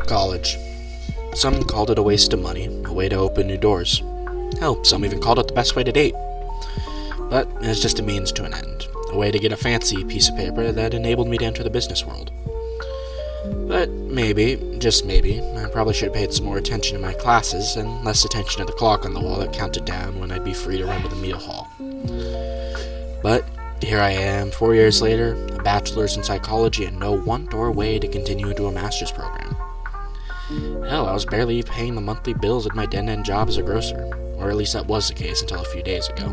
college. Some called it a waste of money, a way to open new doors. Hell, some even called it the best way to date. But it was just a means to an end, a way to get a fancy piece of paper that enabled me to enter the business world. But maybe, just maybe, I probably should have paid some more attention to my classes and less attention to the clock on the wall that counted down when I'd be free to run to the meal hall. But here I am, 4 years later, a bachelor's in psychology and no want or way to continue into a master's program. Hell, I was barely paying the monthly bills at my dead-end job as a grocer, or at least that was the case until a few days ago.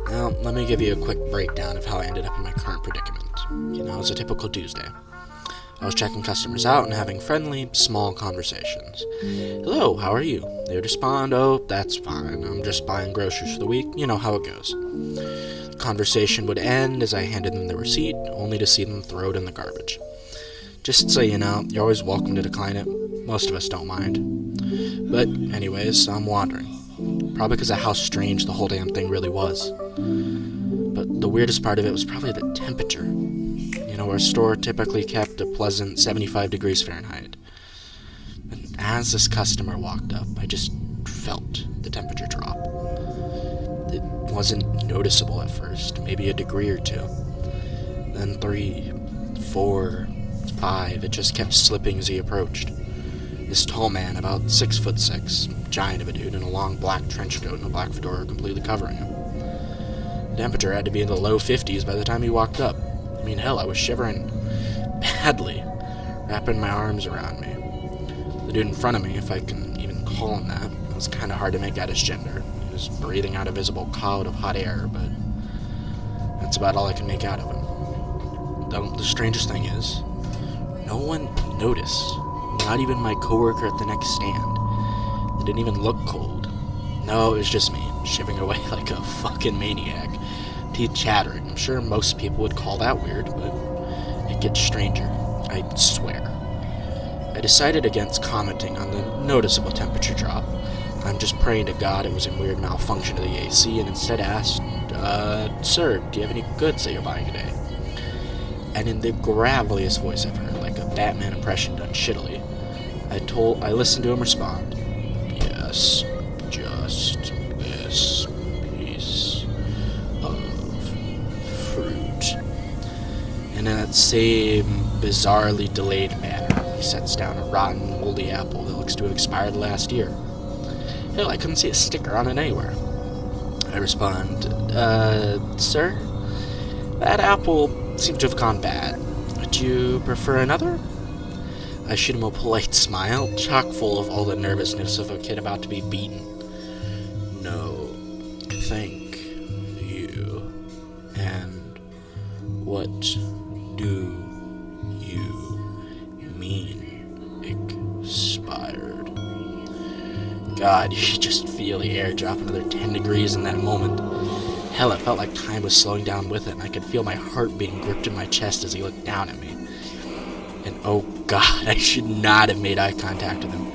Now, let me give you a quick breakdown of how I ended up in my current predicament. It was a typical Tuesday. I was checking customers out and having friendly, small conversations. "Hello, how are you?" They would respond, "Oh, that's fine. I'm just buying groceries for the week. You know how it goes." The conversation would end as I handed them the receipt, only to see them throw it in the garbage. Just so you know, you're always welcome to decline it. Most of us don't mind. But anyways, I'm wandering. Probably because of how strange the whole damn thing really was. But the weirdest part of it was probably the temperature. Our store typically kept a pleasant 75 degrees Fahrenheit. And as this customer walked up, I just felt the temperature drop. It wasn't noticeable at first, maybe a degree or two. Then 3, 4, 5, it just kept slipping as he approached. This tall man, about 6'6", giant of a dude in a long black trench coat and a black fedora completely covering him. The temperature had to be in the low 50s by the time he walked up. Hell, I was shivering badly, wrapping my arms around me. The dude in front of me, if I can even call him that, it was kind of hard to make out his gender. He was breathing out a visible cloud of hot air, but that's about all I can make out of him. The strangest thing is, no one noticed, not even my coworker at the next stand. They didn't even look cold. No, it was just me, shivering away like a fucking maniac. Teeth chattering. I'm sure most people would call that weird, but it gets stranger, I swear. I decided against commenting on the noticeable temperature drop. I'm just praying to God it was a weird malfunction of the AC, and instead asked, "Sir, do you have any goods that you're buying today?" And in the graveliest voice I've heard, like a Batman impression done shittily, I listened to him respond, "Yes, just this piece of fruit." And in that same bizarrely delayed manner, he sets down a rotten, moldy apple that looks to have expired last year. Hell, I couldn't see a sticker on it anywhere. I respond, "Sir, that apple seemed to have gone bad. Would you prefer another?" I shoot him a polite smile, chock full of all the nervousness of a kid about to be beaten. "No, thank you. And what do you mean, expired?" God, you could just feel the air drop another 10 degrees in that moment. Hell, it felt like time was slowing down with it, and I could feel my heart being gripped in my chest as he looked down at me. And oh God, I should not have made eye contact with him.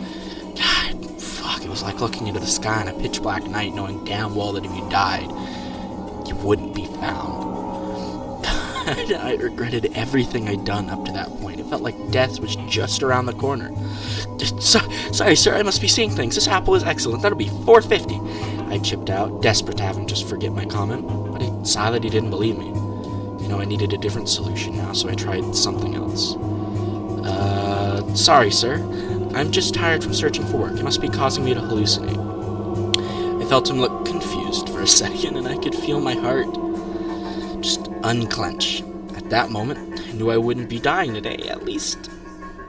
God, fuck, it was like looking into the sky on a pitch black night, knowing damn well that if you died, you wouldn't be found. I regretted everything I'd done up to that point. It felt like death was just around the corner. Sorry, sir, I must be seeing things. This apple is excellent. That'll be $4.50. I chipped out, desperate to have him just forget my comment, but he saw that he didn't believe me. I needed a different solution now, so I tried something else. Sorry, sir. I'm just tired from searching for work. It must be causing me to hallucinate." I felt him look confused for a second, and I could feel my heart just unclench. At that moment, I knew I wouldn't be dying today, at least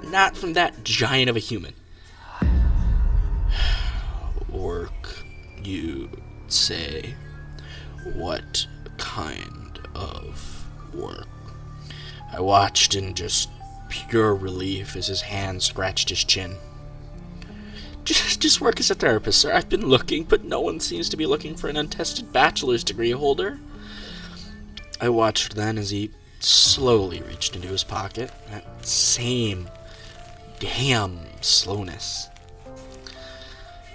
not from that giant of a human. "Work, you say? What kind of work?" I watched in just pure relief as his hand scratched his chin. Just work as a therapist, sir. I've been looking, but no one seems to be looking for an untested bachelor's degree holder." I watched then as he slowly reached into his pocket, that same damn slowness.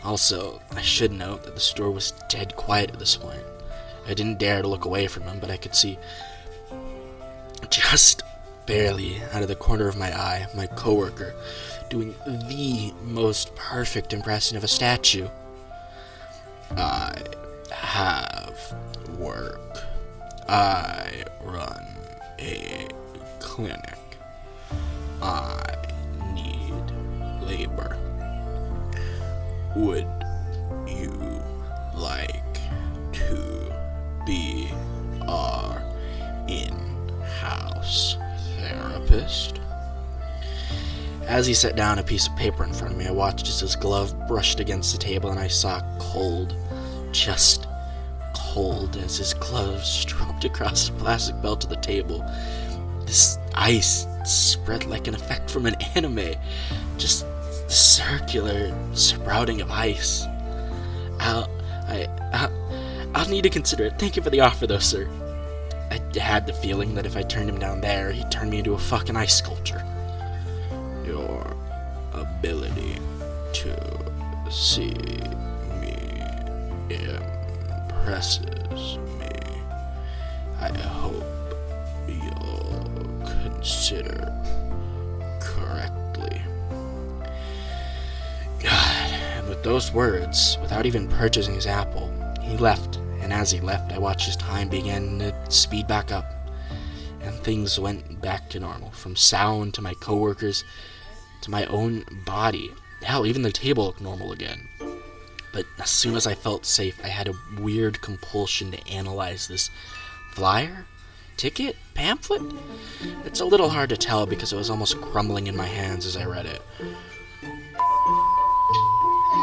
Also, I should note that the store was dead quiet at this point. I didn't dare to look away from him, but I could see just barely out of the corner of my eye my coworker doing the most perfect impression of a statue. I have work. I run a clinic. I need labor. Would you like to be our in-house therapist? As he set down a piece of paper in front of me, I watched as his glove brushed against the table, and I saw cold, just cold, as his glove stroked across the plastic belt of the table. This ice spread like an effect from an anime, just circular sprouting of ice. I'll need to consider it. Thank you for the offer, though, sir. I had the feeling that if I turned him down there, he'd turn me into a fucking ice sculpture. Your ability to see me impresses me. I hope you'll consider correctly. God, and with those words, without even purchasing his apple, he left, and as he left, I watched his time begin to speed back up, and things went back to normal, from sound to my coworkers to my own body. Hell, even the table looked normal again. But as soon as I felt safe, I had a weird compulsion to analyze this flyer? Ticket? Pamphlet? It's a little hard to tell because it was almost crumbling in my hands as I read it.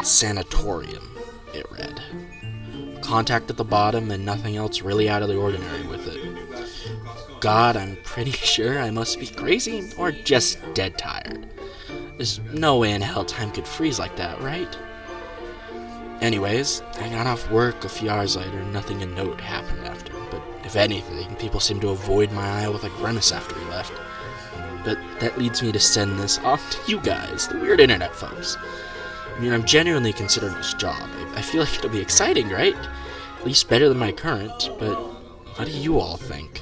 Sanatorium, it read. Contact at the bottom and nothing else really out of the ordinary with it. God, I'm pretty sure I must be crazy or just dead tired. There's no way in hell time could freeze like that, right? Anyways, I got off work a few hours later and nothing of note happened after. But if anything, people seemed to avoid my eye with a grimace after he left. But that leads me to send this off to you guys, the weird internet folks. I mean, I'm genuinely considering this job. I feel like it'll be exciting, right? At least better than my current, but what do you all think?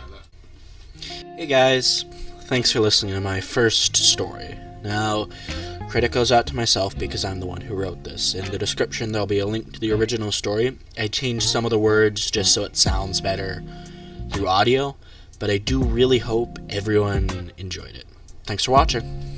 Hey guys, thanks for listening to my first story. Now, credit goes out to myself because I'm the one who wrote this. In the description, there'll be a link to the original story. I changed some of the words just so it sounds better through audio, but I do really hope everyone enjoyed it. Thanks for watching.